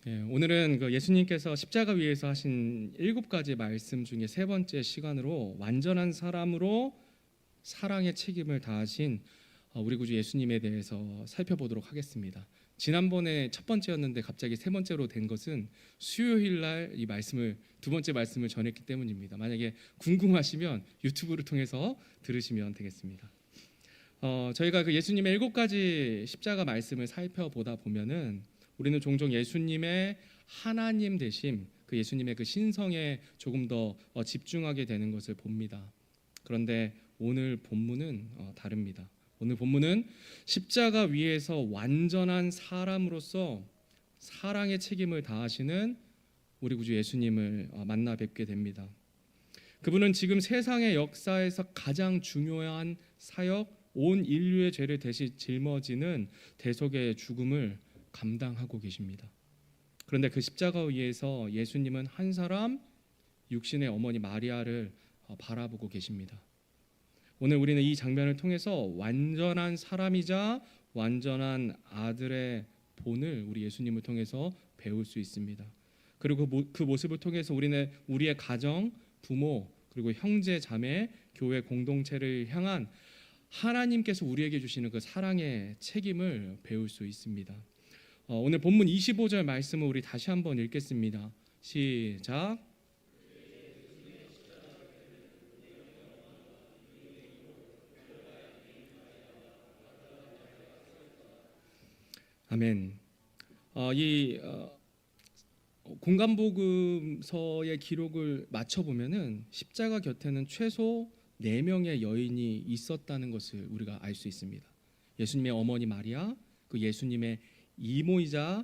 오늘은 예수님께서 십자가 위에서 하신 7가지 말씀 중에 세 번째 시간으로 완전한 사람으로 사랑의 책임을 다하신 우리 구주 예수님에 대해서 살펴보도록 하겠습니다. 지난번에 첫 번째였는데 갑자기 세 번째로 된 것은 수요일 날 이 말씀을 두 번째 말씀을 전했기 때문입니다. 만약에 궁금하시면 유튜브를 통해서 들으시면 되겠습니다. 저희가 그 예수님의 7가지 십자가 말씀을 살펴보다 보면은 우리는 종종 예수님의 하나님 되심, 그 예수님의 그 신성에 조금 더 집중하게 되는 것을 봅니다. 그런데 오늘 본문은 다릅니다. 오늘 본문은 십자가 위에서 완전한 사람으로서 사랑의 책임을 다하시는 우리 구주 예수님을 만나 뵙게 됩니다. 그분은 지금 세상의 역사에서 가장 중요한 사역, 온 인류의 죄를 대신 짊어지는 대속의 죽음을 감당하고 계십니다. 그런데 그 십자가 위에서 예수님은 한 사람, 육신의 어머니 마리아를 바라보고 계십니다. 오늘 우리는 이 장면을 통해서 완전한 사람이자 완전한 아들의 본을 우리 예수님을 통해서 배울 수 있습니다. 그리고 그 모습을 통해서 우리는 우리의 가정, 부모, 그리고 형제, 자매, 교회 공동체를 향한 하나님께서 우리에게 주시는 그 사랑의 책임을 배울 수 있습니다. 오늘 본문 25절 말씀을 우리 다시 한번 읽겠습니다. 시작. 아멘. 이 공간복음서의 기록을 맞춰보면은 십자가 곁에는 최소 4명의 여인이 있었다는 것을 우리가 알 수 있습니다. 예수님의 어머니 마리아, 그 예수님의 이모이자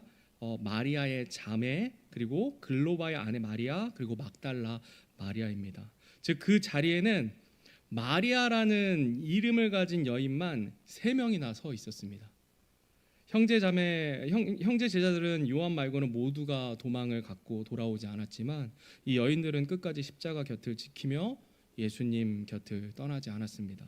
마리아의 자매, 그리고 글로바의 아내 마리아, 그리고 막달라 마리아입니다. 즉 그 자리에는 마리아라는 이름을 가진 여인만 3명이나 서 있었습니다. 형제 제자들은 요한 말고는 모두가 도망을 갖고 돌아오지 않았지만 이 여인들은 끝까지 십자가 곁을 지키며 예수님 곁을 떠나지 않았습니다.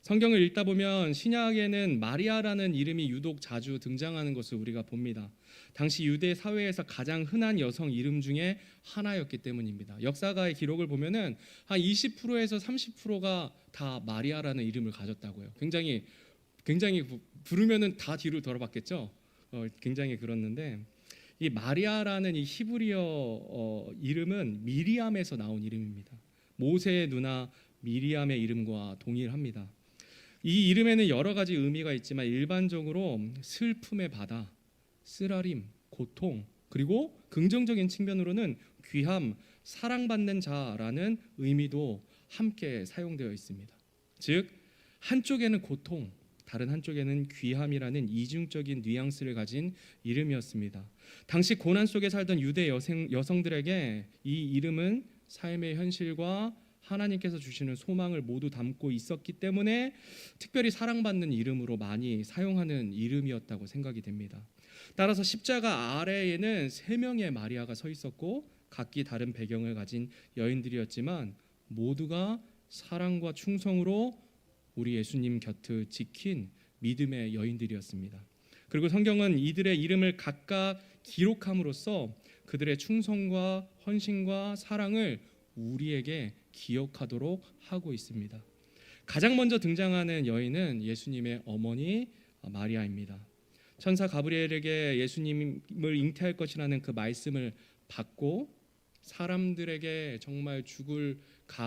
성경을 읽다 보면 신약에는 마리아라는 이름이 유독 자주 등장하는 것을 우리가 봅니다. 당시 유대 사회에서 가장 흔한 여성 이름 중에 하나였기 때문입니다. 역사가의 기록을 보면은 한 20%에서 30%가 다 마리아라는 이름을 가졌다고요. 굉장히 부르면은 다 뒤로 돌아봤겠죠. 굉장히 그렇는데 이 마리아라는 이 히브리어 이름은 미리암에서 나온 이름입니다. 모세의 누나 미리암의 이름과 동일합니다. 이 이름에는 여러 가지 의미가 있지만 일반적으로 슬픔의 바다, 쓰라림, 고통, 그리고 긍정적인 측면으로는 귀함, 사랑받는 자라는 의미도 함께 사용되어 있습니다. 즉 한쪽에는 고통, 다른 한쪽에는 귀함이라는 이중적인 뉘앙스를 가진 이름이었습니다. 당시 고난 속에 살던 유대 여성들에게 이 이름은 삶의 현실과 하나님께서 주시는 소망을 모두 담고 있었기 때문에 특별히 사랑받는 이름으로 많이 사용하는 이름이었다고 생각이 됩니다. 따라서 십자가 아래에는 3명의 마리아가 서 있었고 각기 다른 배경을 가진 여인들이었지만 모두가 사랑과 충성으로 우리 예수님 곁을 지킨 믿음의 여인들이었습니다. 그리고 성경은 이들의 이름을 각각 기록함으로써 그들의 충성과 헌신과 사랑을 우리에게 기억하도록 하고 있습니다. 가장 먼저 등장하는 여인은 예수님의 어머니 마리아입니다. 천사 가브리엘에게 예수님을 잉태할 것이라는 그 말씀을 받고 사람들에게 정말 죽을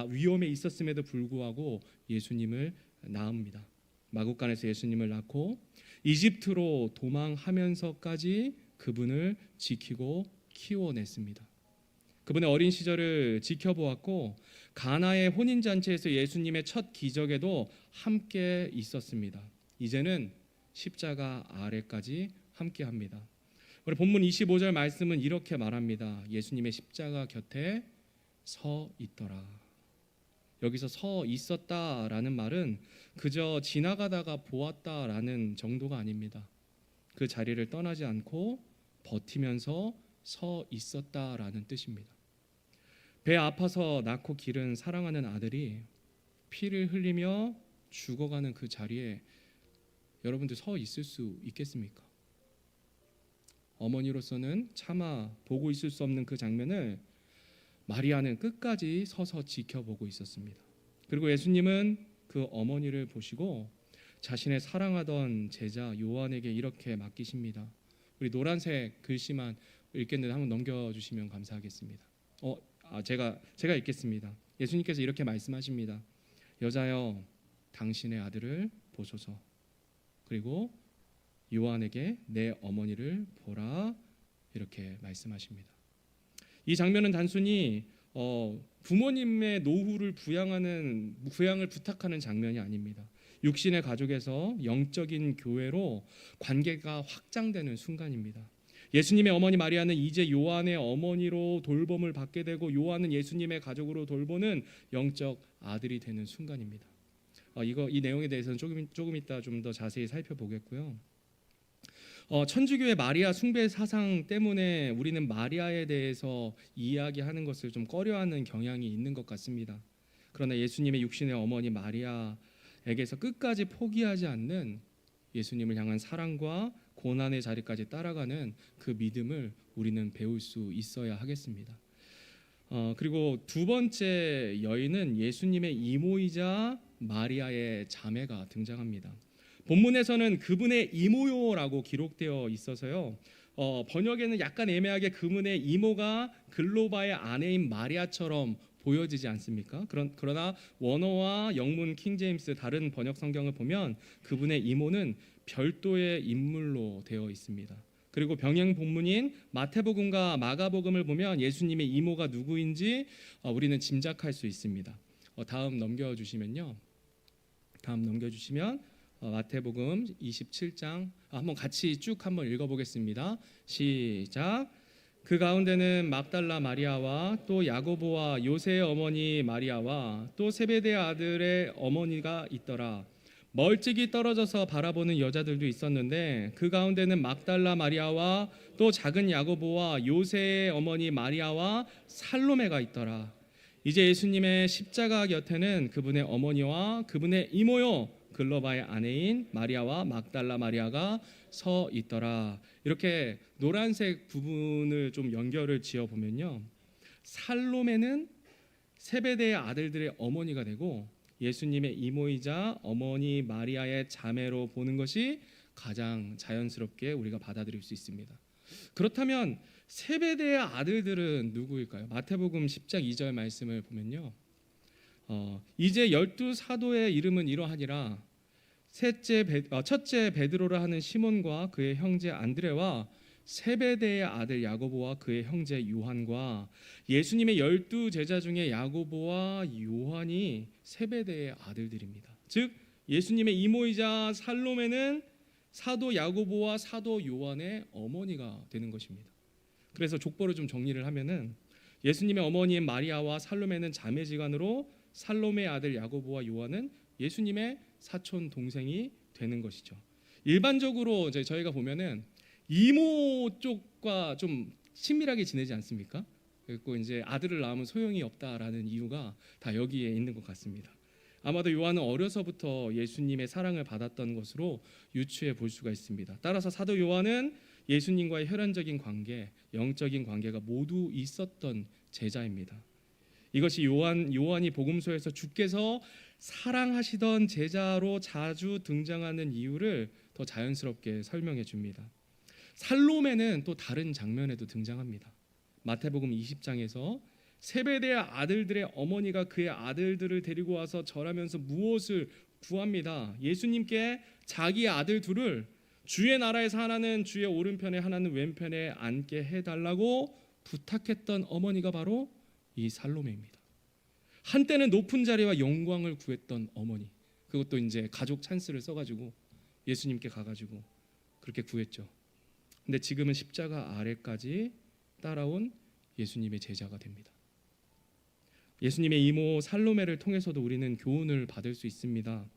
위험에 있었음에도 불구하고 예수님을 낳습니다. 마국간에서 예수님을 낳고 이집트로 도망하면서까지 그분을 지키고 키워냈습니다. 그분의 어린 시절을 지켜보았고 가나의 혼인잔치에서 예수님의 첫 기적에도 함께 있었습니다. 이제는 십자가 아래까지 함께합니다. 우리 본문 25절 말씀은 이렇게 말합니다. 예수님의 십자가 곁에 서 있더라. 여기서 서 있었다라는 말은 그저 지나가다가 보았다라는 정도가 아닙니다. 그 자리를 떠나지 않고 버티면서 서 있었다라는 뜻입니다. 배 아파서 낳고 기른 사랑하는 아들이 피를 흘리며 죽어가는 그 자리에 여러분들 서 있을 수 있겠습니까? 어머니로서는 차마 보고 있을 수 없는 그 장면을 마리아는 끝까지 서서 지켜보고 있었습니다. 그리고 예수님은 그 어머니를 보시고 자신의 사랑하던 제자 요한에게 이렇게 맡기십니다. 우리 노란색 글씨만 읽겠는데 한번 넘겨주시면 감사하겠습니다. 제가 읽겠습니다. 예수님께서 이렇게 말씀하십니다. 여자여, 당신의 아들을 보소서. 그리고 요한에게 내 어머니를 보라, 이렇게 말씀하십니다. 이 장면은 단순히 부모님의 노후를 부양을 부탁하는 장면이 아닙니다. 육신의 가족에서 영적인 교회로 관계가 확장되는 순간입니다. 예수님의 어머니 마리아는 이제 요한의 어머니로 돌봄을 받게 되고 요한은 예수님의 가족으로 돌보는 영적 아들이 되는 순간입니다. 이 내용에 대해서는 조금 이따 좀 더 자세히 살펴보겠고요. 천주교의 마리아 숭배 사상 때문에 우리는 마리아에 대해서 이야기하는 것을 좀 꺼려하는 경향이 있는 것 같습니다. 그러나 예수님의 육신의 어머니 마리아에게서 끝까지 포기하지 않는 예수님을 향한 사랑과 고난의 자리까지 따라가는 그 믿음을 우리는 배울 수 있어야 하겠습니다. 그리고 두 번째 여인은 예수님의 이모이자 마리아의 자매가 등장합니다. 본문에서는 그분의 이모요라고 기록되어 있어서요. 번역에는 약간 애매하게 그분의 이모가 글로바의 아내인 마리아처럼 보여지지 않습니까? 그러나 원어와 영문 킹제임스 다른 번역 성경을 보면 그분의 이모는 별도의 인물로 되어 있습니다. 그리고 병행 본문인 마태복음과 마가복음을 보면 예수님의 이모가 누구인지 우리는 짐작할 수 있습니다. 다음 넘겨주시면 마태복음 27장 한번 같이 쭉 한번 읽어보겠습니다. 시작. 그 가운데는 막달라 마리아와 또 야고보와 요새의 어머니 마리아와 또 세베대 아들의 어머니가 있더라. 멀찍이 떨어져서 바라보는 여자들도 있었는데 그 가운데는 막달라 마리아와 또 작은 야고보와 요새의 어머니 마리아와 살로메가 있더라. 이제 예수님의 십자가 곁에는 그분의 어머니와 그분의 이모요 글로바의 아내인 마리아와 막달라 마리아가 서 있더라. 이렇게 노란색 부분을 좀 연결을 지어 보면요, 살로메는 세베대의 아들들의 어머니가 되고 예수님의 이모이자 어머니 마리아의 자매로 보는 것이 가장 자연스럽게 우리가 받아들일 수 있습니다. 그렇다면 세베대의 아들들은 누구일까요? 마태복음 10장 2절 말씀을 보면요, 이제 12사도의 이름은 이러하니라. 첫째 베드로라 하는 시몬과 그의 형제 안드레와 세베대의 아들 야고보와 그의 형제 요한과 예수님의 12제자 중에 야고보와 요한이 세베대의 아들들입니다. 즉 예수님의 이모이자 살로메는 사도 야고보와 사도 요한의 어머니가 되는 것입니다. 그래서 족보를 좀 정리를 하면은 예수님의 어머니인 마리아와 살로메는 자매지간으로 살로메의 아들 야고보와 요한은 예수님의 사촌 동생이 되는 것이죠. 일반적으로 저희가 보면은 이모 쪽과 좀 친밀하게 지내지 않습니까? 그리고 이제 아들을 낳으면 소용이 없다라는 이유가 다 여기에 있는 것 같습니다. 아마도 요한은 어려서부터 예수님의 사랑을 받았던 것으로 유추해 볼 수가 있습니다. 따라서 사도 요한은 예수님과의 혈연적인 관계, 영적인 관계가 모두 있었던 제자입니다. 이것이 요한이 복음서에서 주께서 사랑하시던 제자로 자주 등장하는 이유를 더 자연스럽게 설명해 줍니다. 살로메는 또 다른 장면에도 등장합니다. 마태복음 20장에서 세베대의 아들들의 어머니가 그의 아들들을 데리고 와서 절하면서 무엇을 구합니다. 예수님께 자기의 아들 둘을 주의 나라에서 하나는 주의 오른편에 하나는 왼편에 앉게 해달라고 부탁했던 어머니가 바로 이 살로메입니다. 한때는 높은 자리와 영광을 구했던 어머니, 그것도 이제 가족 찬스를 써가지고 예수님께 가가지고 그렇게 구했죠. 근데 지금은 십자가 아래까지 따라온 예수님의 제자가 됩니다. 예수님의 이모 살로메를 통해서도 우리는 교훈을 받을 수 있습니다.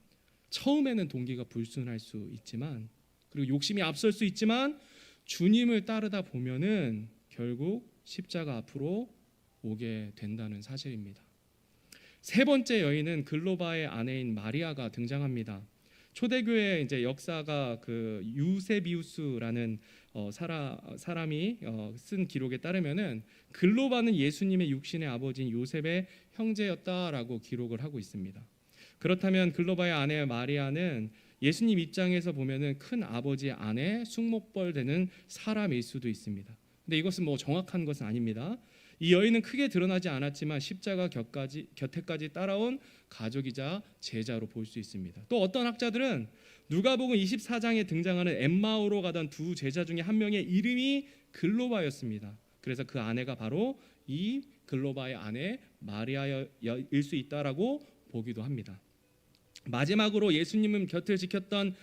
처음에는 동기가 불순할 수 있지만, 그리고 욕심이 앞설 수 있지만 주님을 따르다 보면은 결국 십자가 앞으로 오게 된다는 사실입니다. 세 번째 여인은 글로바의 아내인 마리아가 등장합니다. 초대교회 이제 역사가 그 유세비우스라는 사람이 쓴 기록에 따르면은 글로바는 예수님의 육신의 아버지인 요셉의 형제였다라고 기록을 하고 있습니다. 그렇다면 글로바의 아내 마리아는 예수님 입장에서 보면은 큰 아버지의 아내, 숙모뻘 되는 사람일 수도 있습니다. 근데 이것은 뭐 정확한 것은 아닙니다. 이 여인은 크게 드러나지 않았지만 십자가 곁에까지 따라온 가족이자 제자로 볼 수 있습니다. 또 어떤 학자들은 누가복음 24장에 등장하는 엠마오로 가던 두 제자 중에 한 명의 이름이 글로바였습니다. 그래서 그 아내가 바로 이 글로바의 아내 마리아일 수 있다라고 보기도 합니다. 마지막으로 예수님은 곁을 지켰던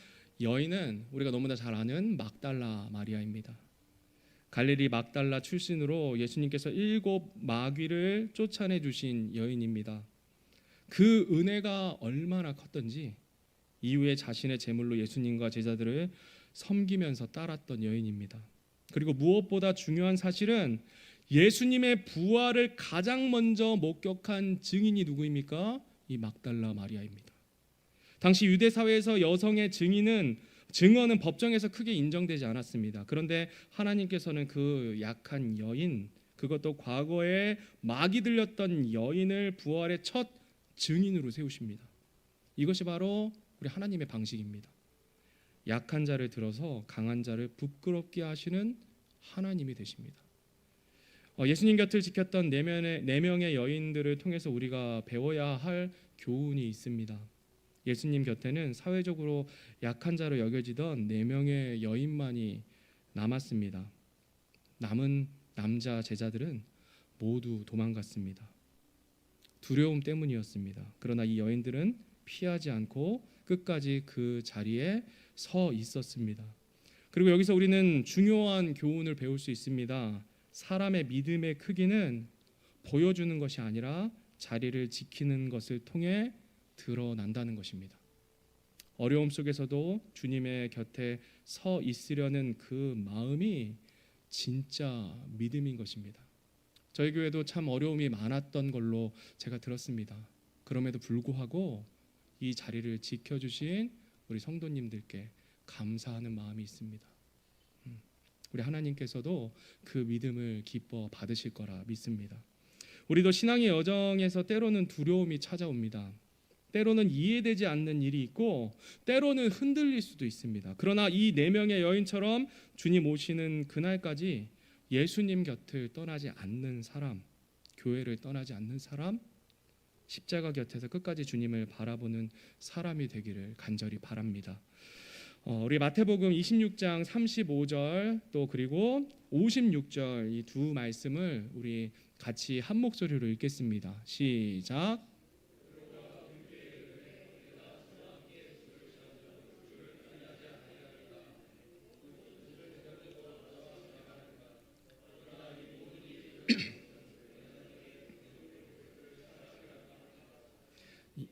여인은 우리가 너무나 잘 아는 막달라 마리아입니다. 갈릴리 막달라 출신으로 예수님께서 7 마귀를 쫓아내 주신 여인입니다. 그 은혜가 얼마나 컸던지 이후에 자신의 제물로 예수님과 제자들을 섬기면서 따랐던 여인입니다. 그리고 무엇보다 중요한 사실은 예수님의 부활을 가장 먼저 목격한 증인이 누구입니까? 이 막달라 마리아입니다. 당시 유대 사회에서 여성의 증언은 법정에서 크게 인정되지 않았습니다. 그런데 하나님께서는 그 약한 여인, 그것도 과거에 마귀 들렸던 여인을 부활의 첫 증인으로 세우십니다. 이것이 바로 우리 하나님의 방식입니다. 약한 자를 들어서 강한 자를 부끄럽게 하시는 하나님이 되십니다. 예수님 곁을 지켰던 네 명의 여인들을 통해서 우리가 배워야 할 교훈이 있습니다. 예수님 곁에는 사회적으로 약한 자로 여겨지던 4명의 여인만이 남았습니다. 남은 남자 제자들은 모두 도망갔습니다. 두려움 때문이었습니다. 그러나 이 여인들은 피하지 않고 끝까지 그 자리에 서 있었습니다. 그리고 여기서 우리는 중요한 교훈을 배울 수 있습니다. 사람의 믿음의 크기는 보여주는 것이 아니라 자리를 지키는 것을 통해 드러난다는 것입니다. 어려움 속에서도 주님의 곁에 서 있으려는 그 마음이 진짜 믿음인 것입니다. 저희 교회도 참 어려움이 많았던 걸로 제가 들었습니다. 그럼에도 불구하고 이 자리를 지켜주신 우리 성도님들께 감사하는 마음이 있습니다. 우리 하나님께서도 그 믿음을 기뻐 받으실 거라 믿습니다. 우리도 신앙의 여정에서 때로는 두려움이 찾아옵니다. 때로는 이해되지 않는 일이 있고 때로는 흔들릴 수도 있습니다. 그러나 이 4명의 여인처럼 주님 오시는 그날까지 예수님 곁을 떠나지 않는 사람, 교회를 떠나지 않는 사람, 십자가 곁에서 끝까지 주님을 바라보는 사람이 되기를 간절히 바랍니다. 우리 마태복음 26장 35절 또 그리고 56절 이 두 말씀을 우리 같이 한 목소리로 읽겠습니다. 시작.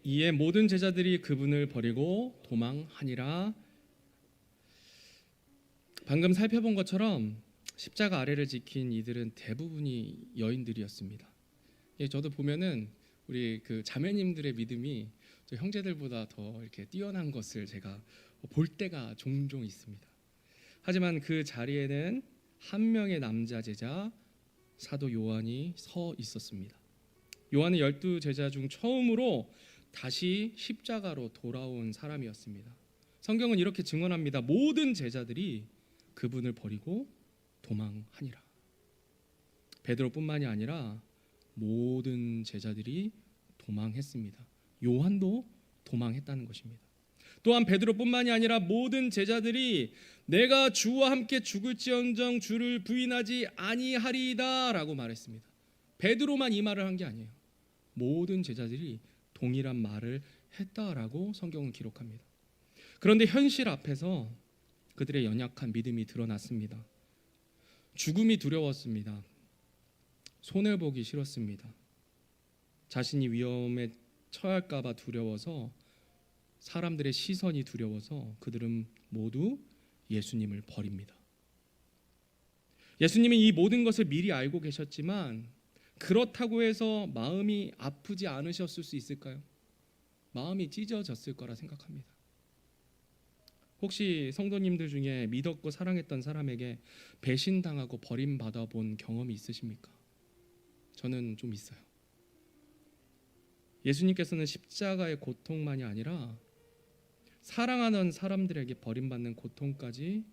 이에 모든 제자들이 그분을 버리고 도망하니라. 방금 살펴본 것처럼 십자가 아래를 지킨 이들은 대부분이 여인들이었습니다. 저도 보면은 우리 그 자매님들의 믿음이 저 형제들보다 더 이렇게 뛰어난 것을 제가 볼 때가 종종 있습니다. 하지만 그 자리에는 한 명의 남자 제자 사도 요한이 서 있었습니다. 요한은 12 제자 중 처음으로 다시 십자가로 돌아온 사람이었습니다. 성경은 이렇게 증언합니다. 모든 제자들이 그분을 버리고 도망하니라. 베드로뿐만이 아니라 모든 제자들이 도망했습니다. 요한도 도망했다는 것입니다. 또한 베드로뿐만이 아니라 모든 제자들이 내가 주와 함께 죽을지언정 주를 부인하지 아니하리이다 라고 말했습니다. 베드로만 이 말을 한 게 아니에요. 모든 제자들이 동일한 말을 했다라고 성경은 기록합니다. 그런데 현실 앞에서 그들의 연약한 믿음이 드러났습니다. 죽음이 두려웠습니다. 손해보기 싫었습니다. 자신이 위험에 처할까 봐 두려워서, 사람들의 시선이 두려워서 그들은 모두 예수님을 버립니다. 예수님이 이 모든 것을 미리 알고 계셨지만 그렇다고 해서 마음이 아프지 않으셨을 수 있을까요? 마음이 찢어졌을 거라 생각합니다. 혹시 성도님들 중에 믿었고 사랑했던 사람에게 배신당하고 버림받아 본 경험이 있으십니까? 저는 좀 있어요. 예수님께서는 십자가의 고통만이 아니라 사랑하는 사람들에게 버림받는 고통까지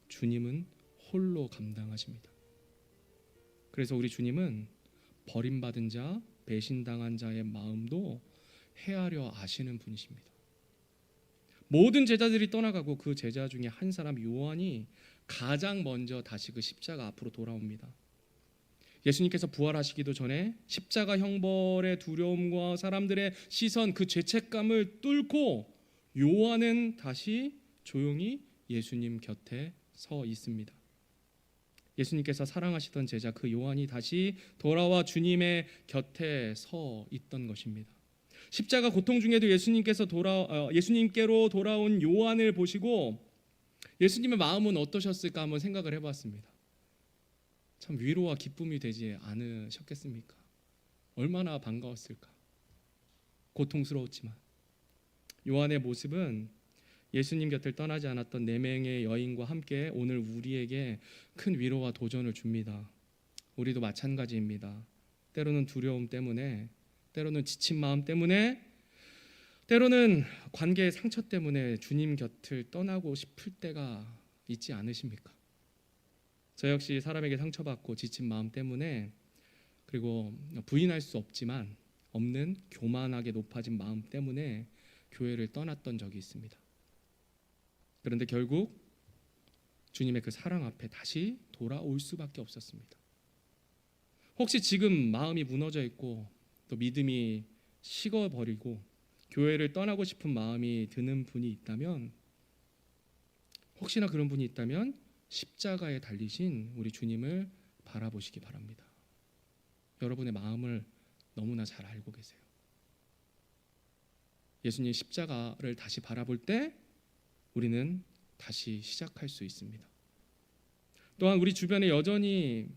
주님은 홀로 감당하십니다. 그래서 우리 주님은 버림받은 자, 배신당한 자의 마음도 헤아려 아시는 분이십니다. 모든 제자들이 떠나가고 그 제자 중에 한 사람 요한이 가장 먼저 다시 그 십자가 앞으로 돌아옵니다. 예수님께서 부활하시기도 전에 십자가 형벌의 두려움과 사람들의 시선, 그 죄책감을 뚫고 요한은 다시 조용히 예수님 곁에 서 있습니다. 예수님께서 사랑하시던 제자 그 요한이 다시 돌아와 주님의 곁에 서 있던 것입니다. 십자가 고통 중에도 예수님께로 돌아온 요한을 보시고 예수님의 마음은 어떠셨을까 한번 생각을 해봤습니다. 참 위로와 기쁨이 되지 않으셨겠습니까? 얼마나 반가웠을까? 고통스러웠지만 요한의 모습은 예수님 곁을 떠나지 않았던 4명의 여인과 함께 오늘 우리에게 큰 위로와 도전을 줍니다. 우리도 마찬가지입니다. 때로는 두려움 때문에, 때로는 지친 마음 때문에, 때로는 관계의 상처 때문에 주님 곁을 떠나고 싶을 때가 있지 않으십니까? 저 역시 사람에게 상처받고 지친 마음 때문에, 그리고 부인할 수 없는 교만하게 높아진 마음 때문에 교회를 떠났던 적이 있습니다. 그런데 결국 주님의 그 사랑 앞에 다시 돌아올 수밖에 없었습니다. 혹시 지금 마음이 무너져 있고 또 믿음이 식어버리고 교회를 떠나고 싶은 마음이 드는 분이 있다면, 혹시나 그런 분이 있다면 십자가에 달리신 우리 주님을 바라보시기 바랍니다. 여러분의 마음을 너무나 잘 알고 계세요. 예수님 십자가를 다시 바라볼 때 우리는 다시 시작할 수 있습니다. 또한 우리 주변에 여전히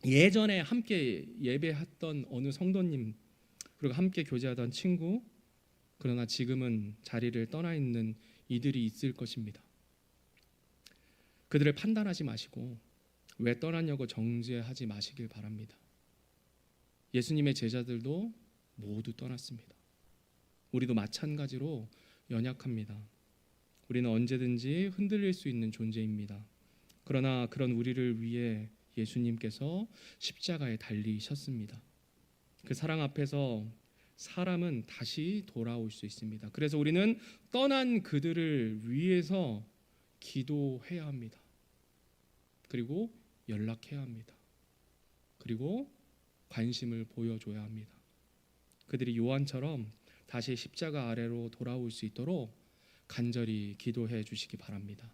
예전에 함께 예배했던 어느 성도님, 그리고 함께 교제하던 친구, 그러나 지금은 자리를 떠나 있는 이들이 있을 것입니다. 그들을 판단하지 마시고 왜 떠났냐고 정죄하지 마시길 바랍니다. 예수님의 제자들도 모두 떠났습니다. 우리도 마찬가지로 연약합니다. 우리는 언제든지 흔들릴 수 있는 존재입니다. 그러나 그런 우리를 위해 예수님께서 십자가에 달리셨습니다. 그 사랑 앞에서 사람은 다시 돌아올 수 있습니다. 그래서 우리는 떠난 그들을 위해서 기도해야 합니다. 그리고 연락해야 합니다. 그리고 관심을 보여줘야 합니다. 그들이 요한처럼 다시 십자가 아래로 돌아올 수 있도록 간절히 기도해 주시기 바랍니다.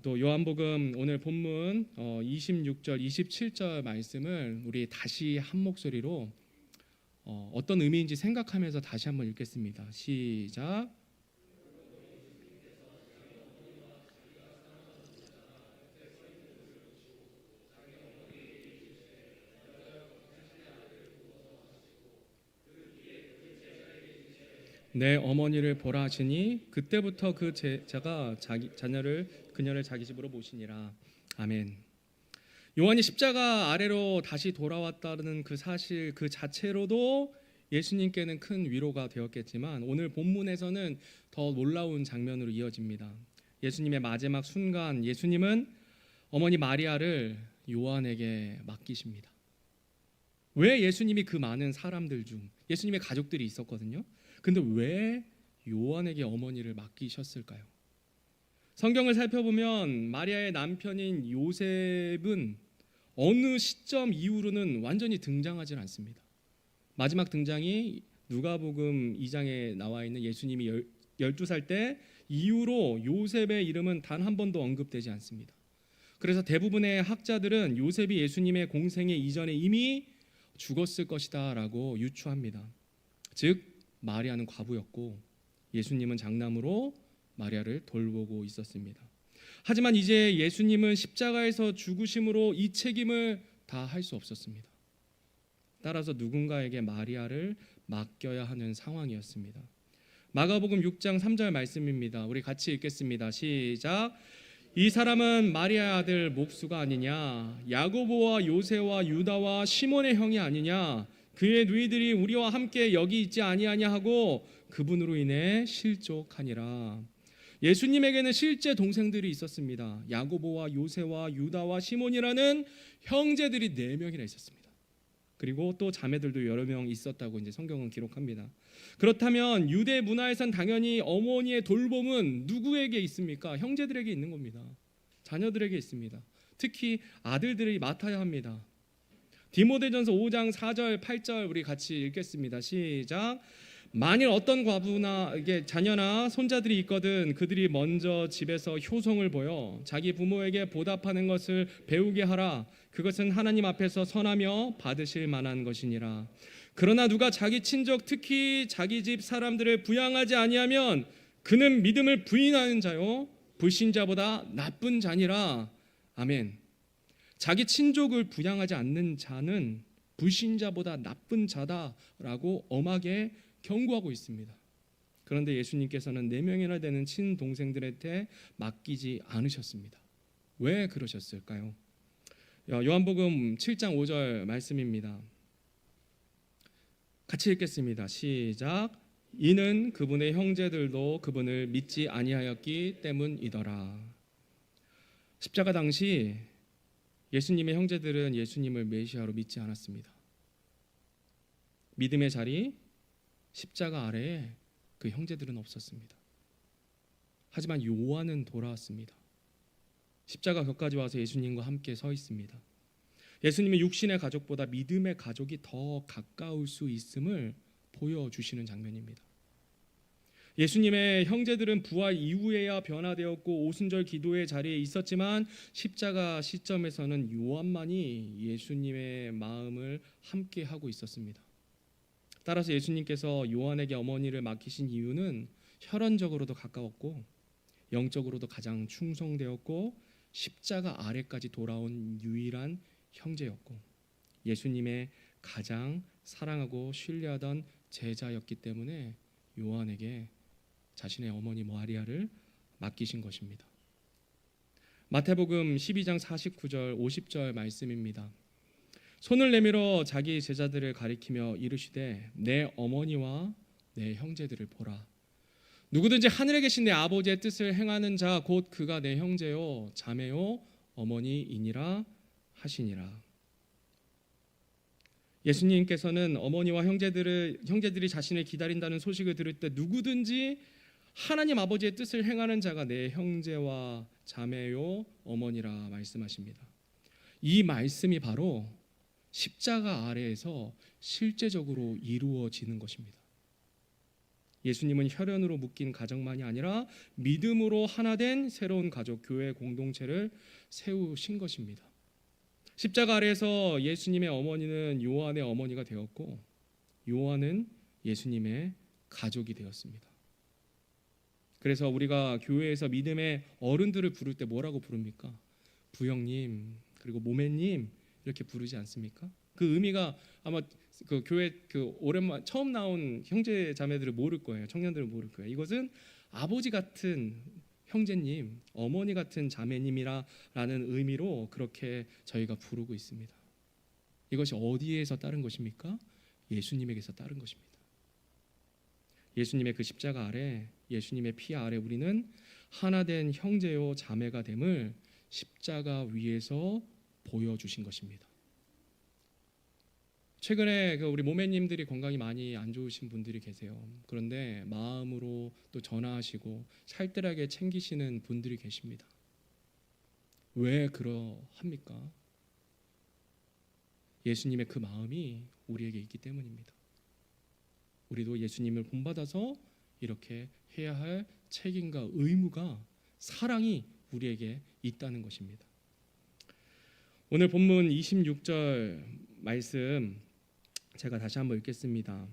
또 요한복음 오늘 본문 26절, 27절 말씀을 우리 다시 한 목소리로 어떤 의미인지 생각하면서 다시 한번 읽겠습니다. 시작. 내 어머니를 보라 하시니 그때부터 그 제자가 그녀를 자기 집으로 모시니라. 아멘. 요한이 십자가 아래로 다시 돌아왔다는 그 사실 그 자체로도 예수님께는 큰 위로가 되었겠지만, 오늘 본문에서는 더 놀라운 장면으로 이어집니다. 예수님의 마지막 순간 예수님은 어머니 마리아를 요한에게 맡기십니다. 왜 예수님이 그 많은 사람들 중 예수님의 가족들이 있었거든요. 근데 왜 요한에게 어머니를 맡기셨을까요? 성경을 살펴보면 마리아의 남편인 요셉은 어느 시점 이후로는 완전히 등장하지 않습니다. 마지막 등장이 누가복음 2장에 나와 있는 예수님이 12살 때 이후로 요셉의 이름은 단 한 번도 언급되지 않습니다. 그래서 대부분의 학자들은 요셉이 예수님의 공생애 이전에 이미 죽었을 것이다 라고 유추합니다. 즉 마리아는 과부였고 예수님은 장남으로 마리아를 돌보고 있었습니다. 하지만 이제 예수님은 십자가에서 죽으심으로 이 책임을 다 할 수 없었습니다. 따라서 누군가에게 마리아를 맡겨야 하는 상황이었습니다. 마가복음 6장 3절 말씀입니다. 우리 같이 읽겠습니다. 시작. 이 사람은 마리아의 아들 목수가 아니냐? 야고보와 요새와 유다와 시몬의 형이 아니냐? 그의 누이들이 우리와 함께 여기 있지 아니하냐 하고 그분으로 인해 실족하니라. 예수님에게는 실제 동생들이 있었습니다. 야고보와 요새와 유다와 시몬이라는 형제들이 4명이나 있었습니다. 그리고 또 자매들도 여러 명 있었다고 이제 성경은 기록합니다. 그렇다면 유대 문화에선 당연히 어머니의 돌봄은 누구에게 있습니까? 형제들에게 있는 겁니다. 자녀들에게 있습니다. 특히 아들들이 맡아야 합니다. 디모데전서 5장 4절 8절 우리 같이 읽겠습니다. 시작. 만일 어떤 과부나 자녀나 손자들이 있거든 그들이 먼저 집에서 효성을 보여 자기 부모에게 보답하는 것을 배우게 하라. 그것은 하나님 앞에서 선하며 받으실 만한 것이니라. 그러나 누가 자기 친족 특히 자기 집 사람들을 부양하지 아니하면 그는 믿음을 부인하는 자요 불신자보다 나쁜 자니라. 아멘. 자기 친족을 부양하지 않는 자는 불신자보다 나쁜 자다라고 엄하게 경고하고 있습니다. 그런데 예수님께서는 4명이나 되는 친동생들한테 맡기지 않으셨습니다. 왜 그러셨을까요? 요한복음 7장 5절 말씀입니다. 같이 읽겠습니다. 시작. 이는 그분의 형제들도 그분을 믿지 아니하였기 때문이더라. 십자가 당시 예수님의 형제들은 예수님을 메시아로 믿지 않았습니다. 믿음의 자리 십자가 아래에 그 형제들은 없었습니다. 하지만 요한은 돌아왔습니다. 십자가 곁까지 와서 예수님과 함께 서 있습니다. 예수님의 육신의 가족보다 믿음의 가족이 더 가까울 수 있음을 보여주시는 장면입니다. 예수님의 형제들은 부활 이후에야 변화되었고 오순절 기도의 자리에 있었지만 십자가 시점에서는 요한만이 예수님의 마음을 함께 하고 있었습니다. 따라서 예수님께서 요한에게 어머니를 맡기신 이유는 혈연적으로도 가까웠고 영적으로도 가장 충성되었고 십자가 아래까지 돌아온 유일한 형제였고 예수님의 가장 사랑하고 신뢰하던 제자였기 때문에 요한에게 자신의 어머니 마리아를 맡기신 것입니다. 마태복음 12장 49절 50절 말씀입니다. 손을 내밀어 자기 제자들을 가리키며 이르시되 내 어머니와 내 형제들을 보라. 누구든지 하늘에 계신 내 아버지의 뜻을 행하는 자 곧 그가 내 형제요 자매요 어머니이니라 하시니라. 예수님께서는 어머니와 형제들이 자신을 기다린다는 소식을 들을 때 누구든지 하나님 아버지의 뜻을 행하는 자가 내 형제와 자매요 어머니라 말씀하십니다. 이 말씀이 바로 십자가 아래에서 실제적으로 이루어지는 것입니다. 예수님은 혈연으로 묶인 가정만이 아니라 믿음으로 하나 된 새로운 가족, 교회 공동체를 세우신 것입니다. 십자가 아래에서 예수님의 어머니는 요한의 어머니가 되었고 요한은 예수님의 가족이 되었습니다. 그래서 우리가 교회에서 믿음의 어른들을 부를 때 뭐라고 부릅니까? 부형님 그리고 모매님 이렇게 부르지 않습니까? 그 의미가 아마 그 교회 오랜만 처음 나온 형제 자매들을 모를 거예요. 청년들은 모를 거예요. 이것은 아버지 같은 형제님, 어머니 같은 자매님이라는 의미로 그렇게 저희가 부르고 있습니다. 이것이 어디에서 따른 것입니까? 예수님에게서 따른 것입니다. 예수님의 그 십자가 아래, 예수님의 피 아래 우리는 하나된 형제요 자매가 됨을 십자가 위에서 보여주신 것입니다. 최근에 우리 모매님들이 건강이 많이 안 좋으신 분들이 계세요. 그런데 마음으로 또 전화하시고 살뜰하게 챙기시는 분들이 계십니다. 왜 그러합니까? 예수님의 그 마음이 우리에게 있기 때문입니다. 우리도 예수님을 본받아서 이렇게 해야 할 책임과 의무가 사랑이 우리에게 있다는 것입니다. 오늘 본문 26절 말씀 제가 다시 한번 읽겠습니다.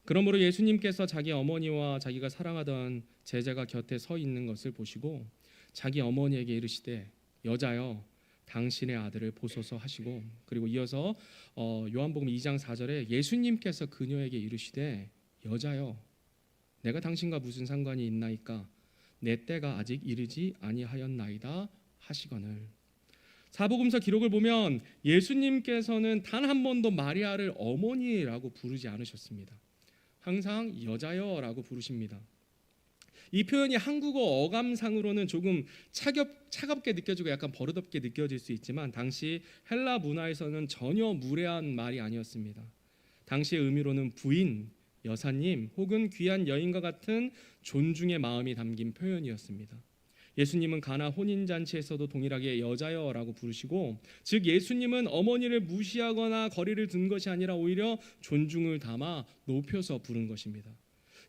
그러므로 예수님께서 자기 어머니와 자기가 사랑하던 제자가 곁에 서 있는 것을 보시고 자기 어머니에게 이르시되 여자여 당신의 아들을 보소서 하시고 그리고 이어서 요한복음 2장 4절에 예수님께서 그녀에게 이르시되 여자여 내가 당신과 무슨 상관이 있나이까? 내 때가 아직 이르지 아니하였나이다 하시거늘. 사복음서 기록을 보면 예수님께서는 단 한 번도 마리아를 어머니라고 부르지 않으셨습니다. 항상 여자여라고 부르십니다. 이 표현이 한국어 어감상으로는 조금 차갑게 느껴지고 약간 버릇없게 느껴질 수 있지만 당시 헬라 문화에서는 전혀 무례한 말이 아니었습니다. 당시의 의미로는 부인, 여사님 혹은 귀한 여인과 같은 존중의 마음이 담긴 표현이었습니다. 예수님은 가나 혼인잔치에서도 동일하게 여자여라고 부르시고, 즉 예수님은 어머니를 무시하거나 거리를 둔 것이 아니라 오히려 존중을 담아 높여서 부른 것입니다.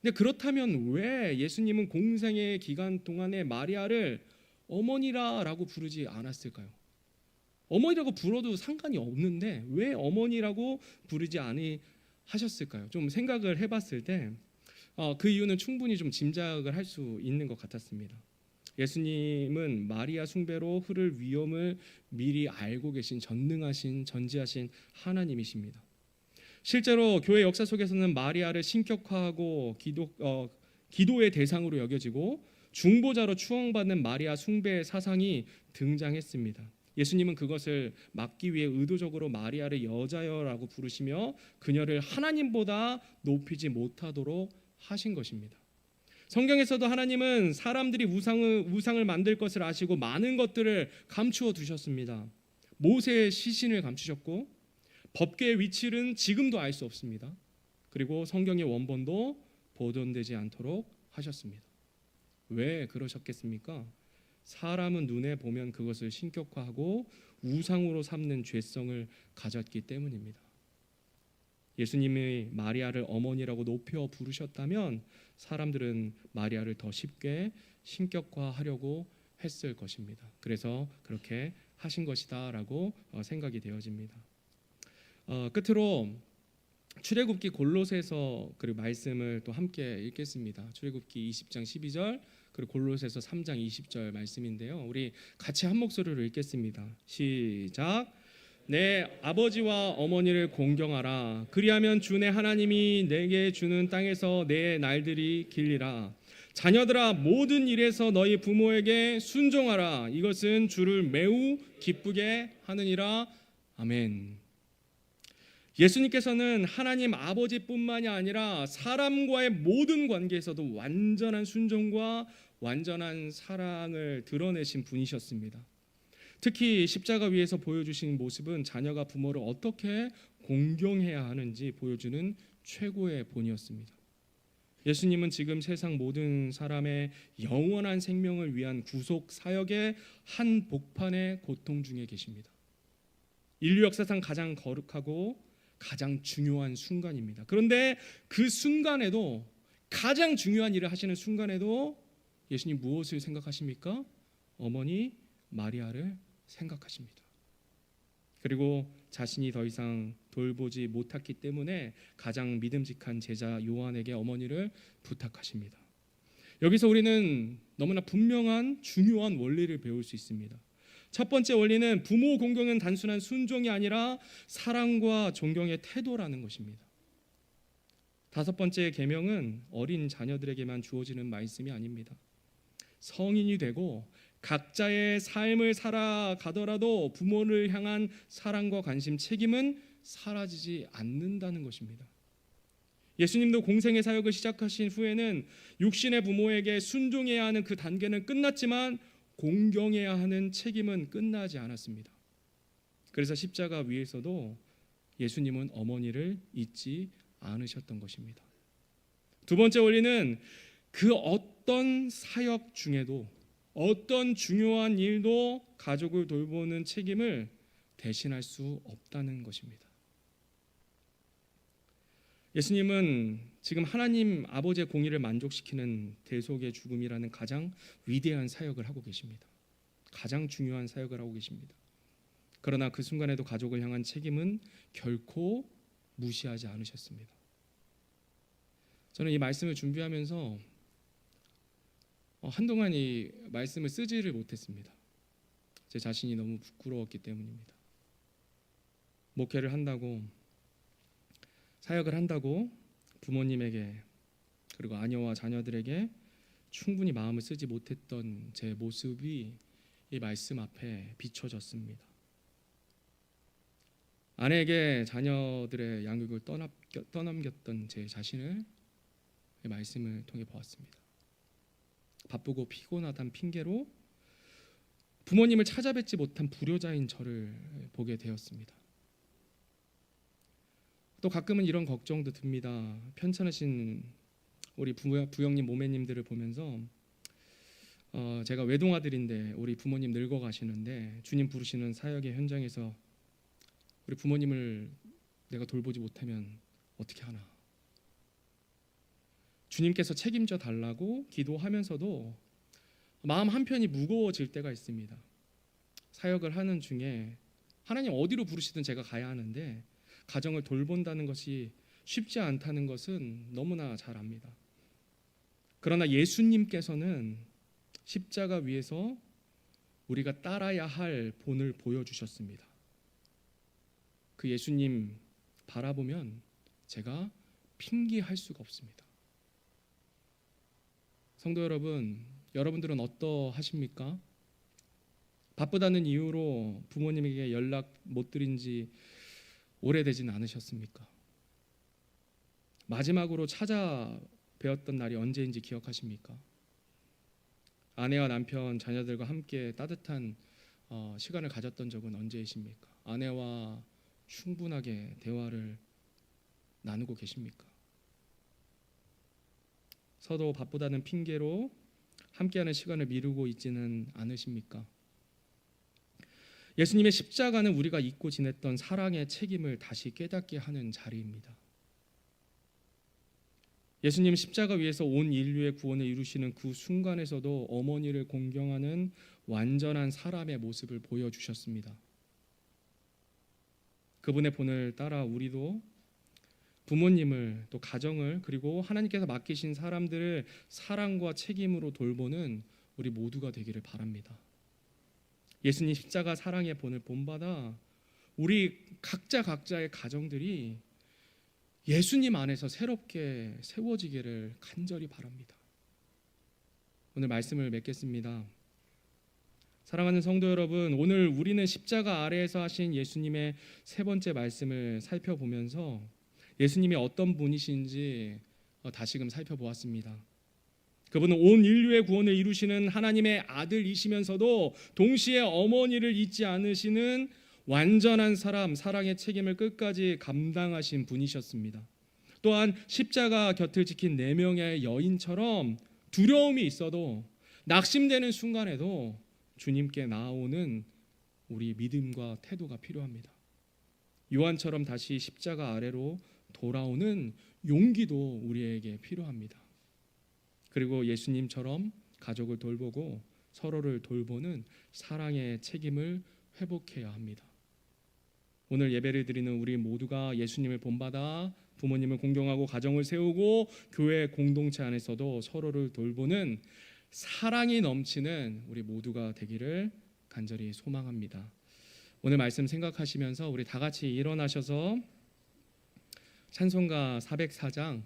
근데 그렇다면 왜 예수님은 공생의 기간 동안에 마리아를 어머니라고 부르지 않았을까요? 어머니라고 불러도 상관이 없는데 왜 어머니라고 부르지 않으셨을까요? 좀 생각을 해봤을 때 그 이유는 충분히 좀 짐작을 할 수 있는 것 같았습니다. 예수님은 마리아 숭배로 흐를 위험을 미리 알고 계신 전능하신 전지하신 하나님이십니다. 실제로 교회 역사 속에서는 마리아를 신격화하고 기도의 대상으로 여겨지고 중보자로 추앙받는 마리아 숭배의 사상이 등장했습니다. 예수님은 그것을 막기 위해 의도적으로 마리아를 여자여라고 부르시며 그녀를 하나님보다 높이지 못하도록 하신 것입니다. 성경에서도 하나님은 사람들이 우상을 만들 것을 아시고 많은 것들을 감추어 두셨습니다. 모세의 시신을 감추셨고 법궤의 위치는 지금도 알 수 없습니다. 그리고 성경의 원본도 보존되지 않도록 하셨습니다. 왜 그러셨겠습니까? 사람은 눈에 보면 그것을 신격화하고 우상으로 삼는 죄성을 가졌기 때문입니다. 예수님이 마리아를 어머니라고 높여 부르셨다면 사람들은 마리아를 더 쉽게 신격화하려고 했을 것입니다. 그래서 그렇게 하신 것이다라고 생각이 되어집니다. 끝으로 출애굽기 골로새서 그리고 말씀을 또 함께 읽겠습니다. 출애굽기 20장 12절 그리고 골로새서 3장 20절 말씀인데요. 우리 같이 한 목소리로 읽겠습니다. 시작. 내 아버지와 어머니를 공경하라. 그리하면 주 내 하나님이 내게 주는 땅에서 내 날들이 길리라. 자녀들아 모든 일에서 너희 부모에게 순종하라. 이것은 주를 매우 기쁘게 하느니라. 아멘. 예수님께서는 하나님 아버지뿐만이 아니라 사람과의 모든 관계에서도 완전한 순종과 완전한 사랑을 드러내신 분이셨습니다. 특히 십자가 위에서 보여주신 모습은 자녀가 부모를 어떻게 공경해야 하는지 보여주는 최고의 본이었습니다. 예수님은 지금 세상 모든 사람의 영원한 생명을 위한 구속 사역의 한 복판의 고통 중에 계십니다. 인류 역사상 가장 거룩하고 가장 중요한 순간입니다. 그런데 그 순간에도 가장 중요한 일을 하시는 순간에도 예수님 무엇을 생각하십니까? 어머니 마리아를 생각하십니다. 그리고 자신이 더 이상 돌보지 못했기 때문에 가장 믿음직한 제자 요한에게 어머니를 부탁하십니다. 여기서 우리는 너무나 분명한 중요한 원리를 배울 수 있습니다. 첫 번째 원리는 부모 공경은 단순한 순종이 아니라 사랑과 존경의 태도라는 것입니다. 다섯 번째 계명은 어린 자녀들에게만 주어지는 말씀이 아닙니다. 성인이 되고 각자의 삶을 살아가더라도 부모를 향한 사랑과 관심, 책임은 사라지지 않는다는 것입니다. 예수님도 공생의 사역을 시작하신 후에는 육신의 부모에게 순종해야 하는 그 단계는 끝났지만 공경해야 하는 책임은 끝나지 않았습니다. 그래서 십자가 위에서도 예수님은 어머니를 잊지 않으셨던 것입니다. 두 번째 원리는 그 어떤 사역 중에도 어떤 중요한 일도 가족을 돌보는 책임을 대신할 수 없다는 것입니다. 예수님은 지금 하나님 아버지의 공의를 만족시키는 대속의 죽음이라는 가장 위대한 사역을 하고 계십니다. 가장 중요한 사역을 하고 계십니다. 그러나 그 순간에도 가족을 향한 책임은 결코 무시하지 않으셨습니다. 저는 이 말씀을 준비하면서 한동안 이 말씀을 쓰지를 못했습니다. 제 자신이 너무 부끄러웠기 때문입니다. 목회를 한다고, 사역을 한다고 부모님에게 그리고 아내와 자녀들에게 충분히 마음을 쓰지 못했던 제 모습이 이 말씀 앞에 비춰졌습니다. 아내에게 자녀들의 양육을 떠넘겼던 제 자신을 이 말씀을 통해 보았습니다. 바쁘고 피곤하다는 핑계로 부모님을 찾아뵙지 못한 불효자인 저를 보게 되었습니다. 또 가끔은 이런 걱정도 듭니다. 편찮으신 우리 부형님 모매님들을 보면서 제가 외동아들인데 우리 부모님 늙어 가시는데 주님 부르시는 사역의 현장에서 우리 부모님을 내가 돌보지 못하면 어떻게 하나. 주님께서 책임져 달라고 기도하면서도 마음 한편이 무거워질 때가 있습니다. 사역을 하는 중에 하나님 어디로 부르시든 제가 가야 하는데 가정을 돌본다는 것이 쉽지 않다는 것은 너무나 잘 압니다. 그러나 예수님께서는 십자가 위에서 우리가 따라야 할 본을 보여주셨습니다. 그 예수님 바라보면 제가 핑계할 수가 없습니다. 성도 여러분, 여러분들은 어떠하십니까? 바쁘다는 이유로 부모님에게 연락 못 드린 지 오래되진 않으셨습니까? 마지막으로 찾아뵈었던 날이 언제인지 기억하십니까? 아내와 남편, 자녀들과 함께 따뜻한 시간을 가졌던 적은 언제이십니까? 아내와 충분하게 대화를 나누고 계십니까? 서로 바쁘다는 핑계로 함께하는 시간을 미루고 있지는 않으십니까? 예수님의 십자가는 우리가 잊고 지냈던 사랑의 책임을 다시 깨닫게 하는 자리입니다. 예수님 십자가 위에서 온 인류의 구원을 이루시는 그 순간에서도 어머니를 공경하는 완전한 사람의 모습을 보여주셨습니다. 그분의 본을 따라 우리도 부모님을 또 가정을 그리고 하나님께서 맡기신 사람들을 사랑과 책임으로 돌보는 우리 모두가 되기를 바랍니다. 예수님 십자가 사랑의 본을 본받아 우리 각자의 가정들이 예수님 안에서 새롭게 세워지기를 간절히 바랍니다. 오늘 말씀을 맺겠습니다. 사랑하는 성도 여러분, 오늘 우리는 십자가 아래에서 하신 예수님의 세 번째 말씀을 살펴보면서 예수님이 어떤 분이신지 다시금 살펴보았습니다. 그분은 온 인류의 구원을 이루시는 하나님의 아들이시면서도 동시에 어머니를 잊지 않으시는 완전한 사람, 사랑의 책임을 끝까지 감당하신 분이셨습니다. 또한 십자가 곁을 지킨 4명의 여인처럼 두려움이 있어도 낙심되는 순간에도 주님께 나아오는 우리 믿음과 태도가 필요합니다. 요한처럼 다시 십자가 아래로 돌아오는 용기도 우리에게 필요합니다. 그리고 예수님처럼 가족을 돌보고 서로를 돌보는 사랑의 책임을 회복해야 합니다. 오늘 예배를 드리는 우리 모두가 예수님을 본받아 부모님을 공경하고 가정을 세우고 교회 공동체 안에서도 서로를 돌보는 사랑이 넘치는 우리 모두가 되기를 간절히 소망합니다. 오늘 말씀 생각하시면서 우리 다 같이 일어나셔서 찬송가 404장